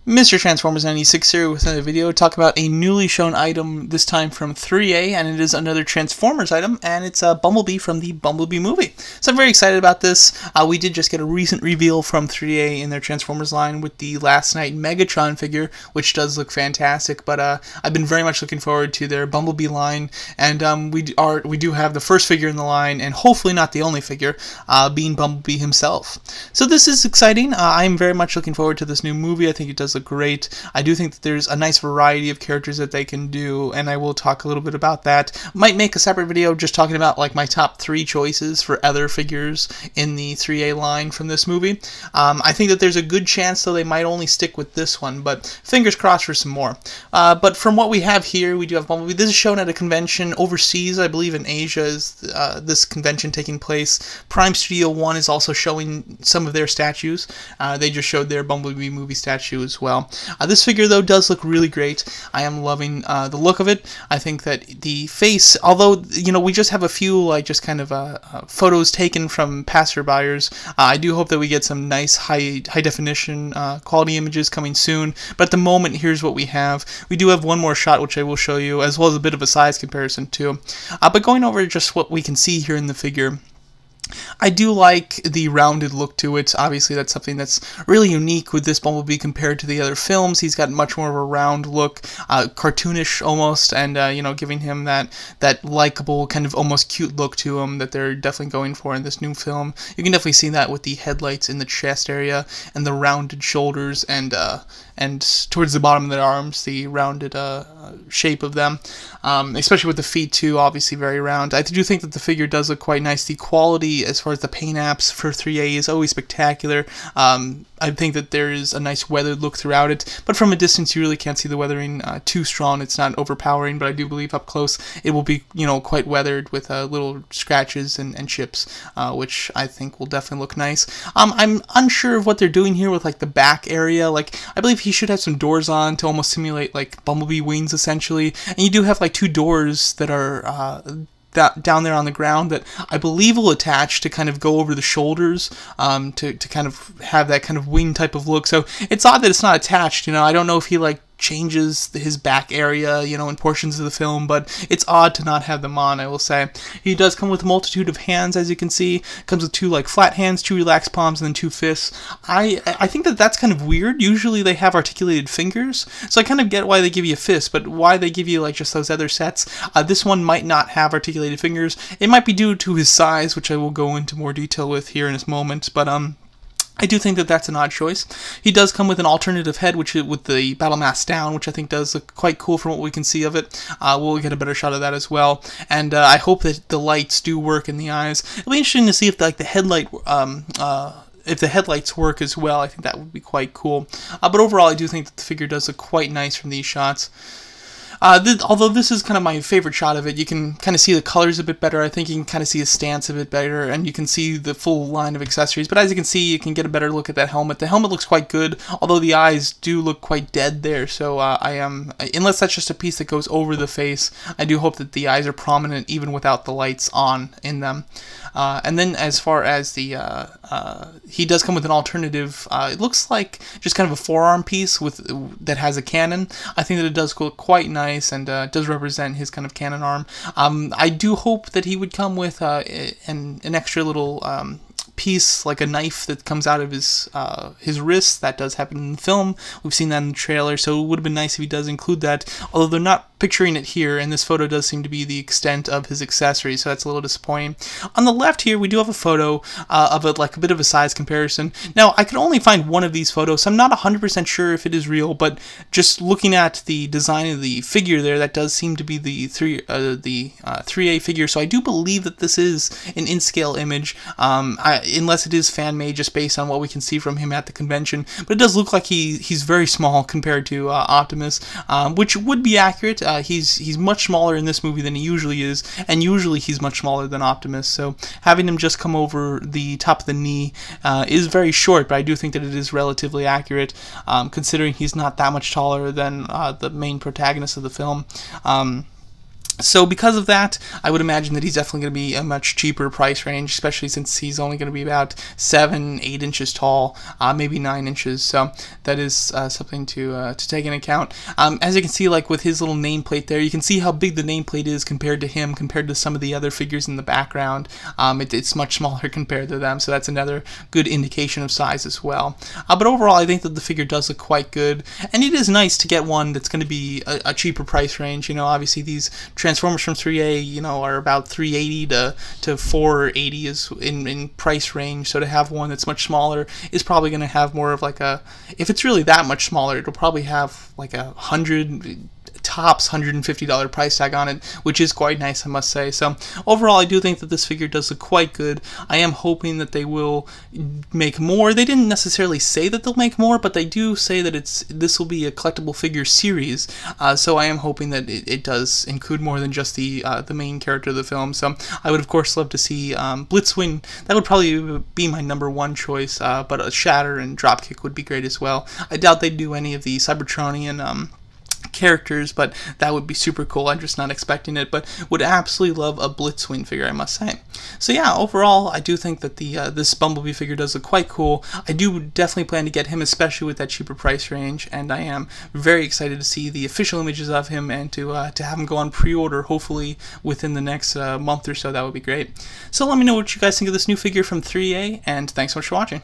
Mr. Transformers 96 here with another video. Talk about a newly shown item, this time from ThreeA, and it is another Transformers item, and it's a Bumblebee from the Bumblebee movie. So I'm very excited about this. We did just get a recent reveal from ThreeA in their Transformers line with the Last Night Megatron figure, which does look fantastic, but I've been very much looking forward to their Bumblebee line, and we do have the first figure in the line, and hopefully not the only figure, being Bumblebee himself. So this is exciting. I'm very much looking forward to this new movie. I think it does look great. I do think that there's a nice variety of characters that they can do, and I will talk a little bit about that. Might make a separate video just talking about like my top 3 choices for other figures in the 3A line from this movie. I think that there's a good chance though they might only stick with this one, but fingers crossed for some more. But from what we have here, we do have Bumblebee. This is shown at a convention overseas, I believe in Asia is this convention taking place. Prime Studio 1 is also showing some of their statues. They just showed their Bumblebee movie statue as well. This figure though does look really great. I am loving the look of it. I think that the face, although you know we just have a few like just kind of photos taken from passerbyers, I do hope that we get some nice high definition quality images coming soon. But at the moment, here's what we have. We do have one more shot which I will show you, as well as a bit of a size comparison too. But going over just what we can see here in the figure, I do like the rounded look to it. Obviously, that's something that's really unique with this Bumblebee compared to the other films. He's got much more of a round look, cartoonish almost, and you know, giving him that likable, kind of almost cute look to him that they're definitely going for in this new film. You can definitely see that with the headlights in the chest area and the rounded shoulders and towards the bottom of the arms, the rounded shape of them, especially with the feet too, obviously very round. I do think that the figure does look quite nice. The quality as far as the paint apps for 3A is always spectacular. I think that there is a nice weathered look throughout it, but from a distance you really can't see the weathering too strong. It's not overpowering, but I do believe up close it will be, you know, quite weathered with little scratches and chips, which I think will definitely look nice. I'm unsure of what they're doing here with like the back area. Like I believe he should have some doors on to almost simulate like Bumblebee wings essentially, and you do have like 2 doors that are down there on the ground that I believe will attach to kind of go over the shoulders, to kind of have that kind of wing type of look. So it's odd that it's not attached, you know. I don't know if he like changes his back area, you know, in portions of the film, but it's odd to not have them on, I will say. He does come with a multitude of hands, as you can see. Comes with 2 like flat hands, 2 relaxed palms, and then 2 fists. I think that that's kind of weird. Usually they have articulated fingers, so I kind of get why they give you a fist, but why they give you like just those other sets. This one might not have articulated fingers. It might be due to his size, which I will go into more detail with here in a moment, but I do think that that's an odd choice. He does come with an alternative head, which is with the battle mask down, which I think does look quite cool from what we can see of it. We'll get a better shot of that as well, and I hope that the lights do work in the eyes. It'll be interesting to see if like the headlight, if the headlights work as well. I think that would be quite cool. But overall, I do think that the figure does look quite nice from these shots. Although this is kind of my favorite shot of it, you can kind of see the colors a bit better. I think you can kind of see his stance a bit better, and you can see the full line of accessories. But as you can see, you can get a better look at that helmet. The helmet looks quite good, although the eyes do look quite dead there. So unless that's just a piece that goes over the face, I do hope that the eyes are prominent even without the lights on in them. And then as far as the, he does come with an alternative, it looks like just kind of a forearm piece that has a cannon. I think that it does look quite nice, and does represent his kind of cannon arm. I do hope that he would come with an extra little piece, like a knife that comes out of his wrist. That does happen in the film. We've seen that in the trailer, so it would have been nice if he does include that, although they're not picturing it here, and this photo does seem to be the extent of his accessories, so that's a little disappointing. On the left here, we do have a photo of like a bit of a size comparison. Now, I could only find one of these photos, so I'm not 100% sure if it is real, but just looking at the design of the figure there, that does seem to be the 3A figure, so I do believe that this is an in-scale image, unless it is fan-made just based on what we can see from him at the convention. But it does look like he's very small compared to Optimus, which would be accurate. He's much smaller in this movie than he usually is, and usually he's much smaller than Optimus, so having him just come over the top of the knee is very short, but I do think that it is relatively accurate, considering he's not that much taller than the main protagonist of the film. So because of that, I would imagine that he's definitely going to be a much cheaper price range, especially since he's only going to be about 7-8 inches tall, maybe 9 inches. So that is something to take into account. As you can see, like with his little nameplate there, you can see how big the nameplate is compared to him, compared to some of the other figures in the background. It's much smaller compared to them, so that's another good indication of size as well. But overall, I think that the figure does look quite good, and it is nice to get one that's going to be a cheaper price range. You know, obviously these Transformers from ThreeA, you know, are about $380 to $480 is in price range. So to have one that's much smaller is probably going to have more of like a, if it's really that much smaller, it'll probably have like tops $150 price tag on it, which is quite nice, I must say. So overall, I do think that this figure does look quite good. I am hoping that they will make more. They didn't necessarily say that they'll make more, but they do say that this will be a collectible figure series. So I am hoping that it does include more than just the main character of the film. So I would of course love to see Blitzwing. That would probably be my #1 choice, but a Shatter and Dropkick would be great as well. I doubt they'd do any of the Cybertronian characters, but that would be super cool. I'm just not expecting it, but would absolutely love a Blitzwing figure, I must say. So yeah, overall, I do think that this Bumblebee figure does look quite cool. I do definitely plan to get him, especially with that cheaper price range, and I am very excited to see the official images of him and to have him go on pre-order, hopefully within the next month or so. That would be great. So let me know what you guys think of this new figure from ThreeA, and thanks so much for watching.